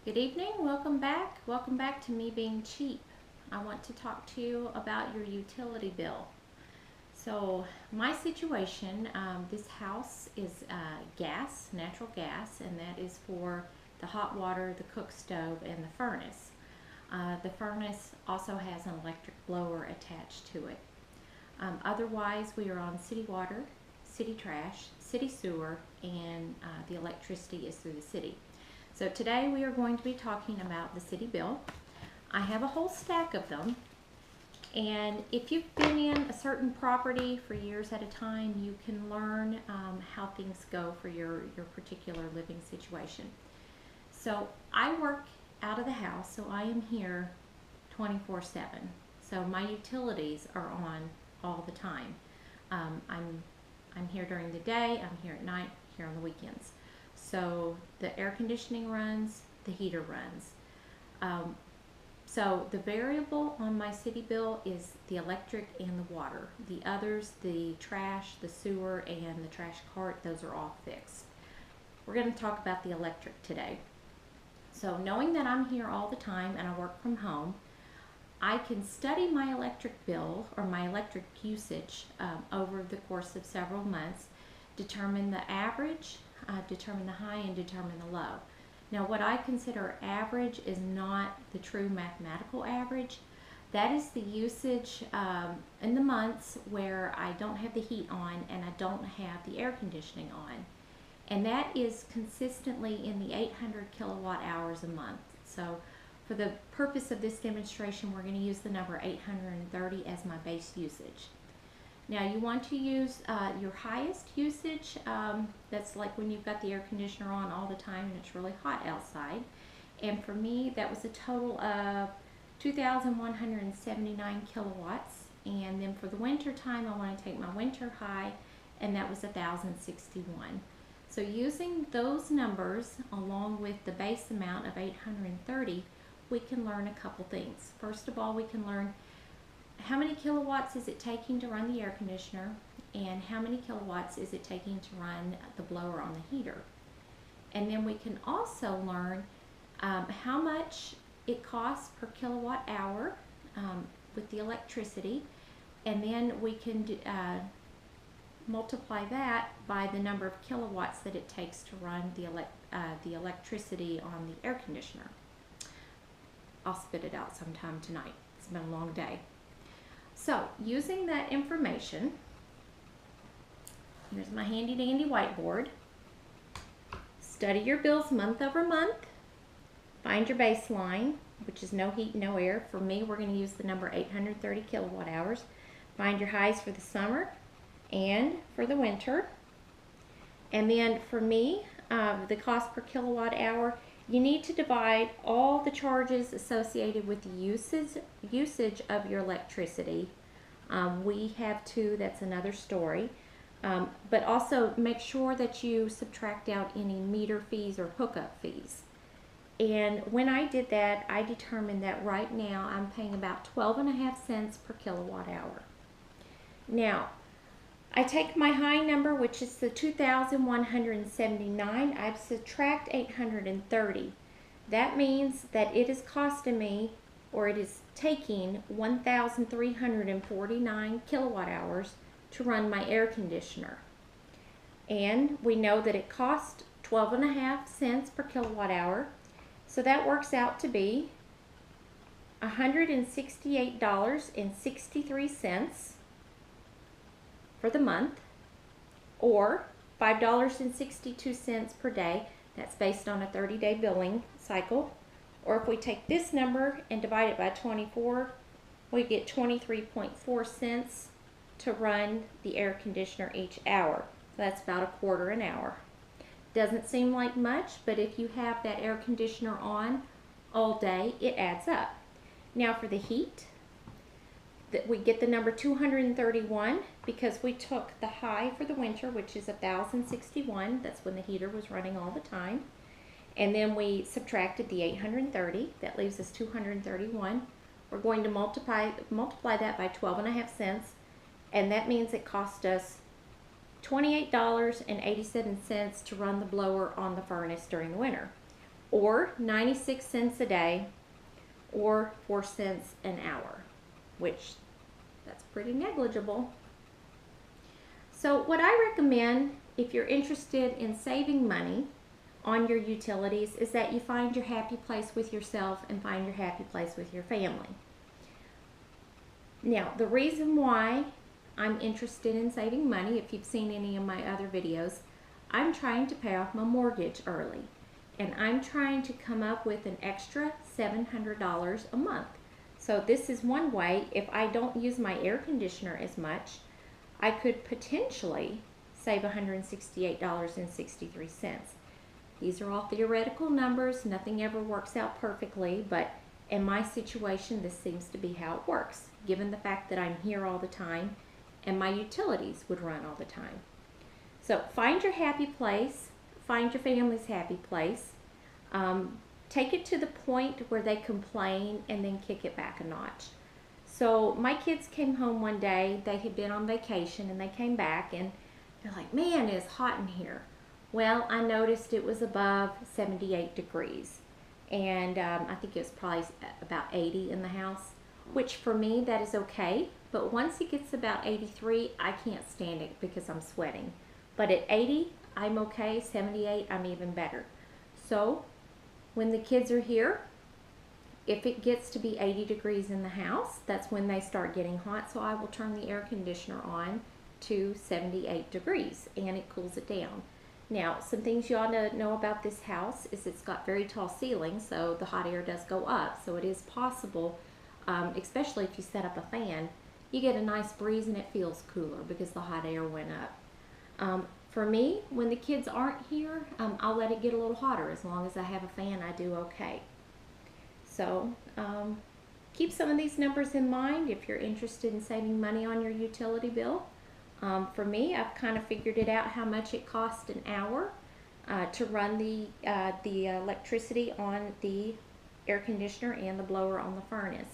Good evening, welcome back. Welcome back to Me Being Cheap. I want to talk to you about your utility bill. So, my situation, this house is gas, natural gas, and that is for the hot water, the cook stove, and the furnace. The furnace also has an electric blower attached to it. Otherwise, we are on city water, city trash, city sewer, and the electricity is through the city. So today we are going to be talking about the city bill. I have a whole stack of them, and if you've been in a certain property for years at a time, you can learn how things go for your particular living situation. So I work out of the house, so I am here 24/7. So my utilities are on all the time. I'm here during the day, I'm here at night, here on the weekends. So the air conditioning runs, the heater runs. Um, so the variable on my city bill is the electric and the water. The others, the trash, the sewer, and the trash cart, those are all fixed. We're going to talk about the electric today. So knowing that I'm here all the time and I work from home, I can study my electric bill or my electric usage over the course of several months, determine the average, determine the high, and determine the low. Now, what I consider average is not the true mathematical average. That is the usage in the months where I don't have the heat on and I don't have the air conditioning on. And that is consistently in the 800 kilowatt hours a month. So for the purpose of this demonstration, we're going to use the number 830 as my base usage. Now you want to use your highest usage, that's like when you've got the air conditioner on all the time and it's really hot outside. And for me, that was a total of 2,179 kilowatts. And then for the winter time, I want to take my winter high, and that was 1,061. So using those numbers along with the base amount of 830, we can learn a couple things. First of all, we can learn how many kilowatts is it taking to run the air conditioner, and how many kilowatts is it taking to run the blower on the heater. And then we can also learn how much it costs per kilowatt hour with the electricity, and then we can multiply that by the number of kilowatts that it takes to run the electricity on the air conditioner. I'll spit it out sometime tonight. It's been a long day. So, using that information, here's my handy dandy whiteboard. Study your bills month over month. Find your baseline, which is no heat, no air. For me, we're going to use the number 830 kilowatt hours. Find your highs for the summer and for the winter. And then for me, the cost per kilowatt hour, you need to divide all the charges associated with the usage of your electricity. We have two, that's another story. But also make sure that you subtract out any meter fees or hookup fees. And when I did that, I determined that right now I'm paying about 12.5 cents per kilowatt hour. Now, I take my high number, which is the 2,179. I subtract 830. That means that it is costing me, or it is taking 1,349 kilowatt hours to run my air conditioner. And we know that it costs 12.5 cents per kilowatt hour. So that works out to be $168.63 for the month, or $5.62 per day. That's based on a 30-day billing cycle. Or if we take this number and divide it by 24, we get 23.4 cents to run the air conditioner each hour. So that's about a quarter an hour. Doesn't seem like much, but if you have that air conditioner on all day, it adds up. Now for the heat, that we get the number 231 because we took the high for the winter, which is 1,061. That's when the heater was running all the time. And then we subtracted the 830. That leaves us 231. We're going to multiply that by 12.5 cents. And that means it cost us $28.87 to run the blower on the furnace during the winter. or 96 cents a day, or 4 cents an hour, which that's pretty negligible. So what I recommend if you're interested in saving money on your utilities is that you find your happy place with yourself and find your happy place with your family. Now, the reason why I'm interested in saving money, if you've seen any of my other videos, I'm trying to pay off my mortgage early. And I'm trying to come up with an extra $700 a month. So this is one way, if I don't use my air conditioner as much, I could potentially save $168.63. These are all theoretical numbers. Nothing ever works out perfectly, but in my situation, this seems to be how it works, given the fact that I'm here all the time and my utilities would run all the time. So find your happy place, find your family's happy place, take it to the point where they complain and then kick it back a notch. So my kids came home one day, they had been on vacation and they came back and they're like, man, it's hot in here. Well, I noticed it was above 78 degrees and I think it was probably about 80 in the house, which for me that is okay, but once it gets about 83, I can't stand it because I'm sweating. But at 80, I'm okay. 78, I'm even better. So when the kids are here, if it gets to be 80 degrees in the house, that's when they start getting hot. So I will turn the air conditioner on to 78 degrees and it cools it down. Now, some things you ought to know about this house is it's got very tall ceilings, so the hot air does go up. So it is possible, especially if you set up a fan, you get a nice breeze and it feels cooler because the hot air went up. For me, when the kids aren't here, I'll let it get a little hotter. As long as I have a fan, I do okay. So keep some of these numbers in mind if you're interested in saving money on your utility bill. For me, I've kind of figured it out how much it costs an hour to run the electricity on the air conditioner and the blower on the furnace.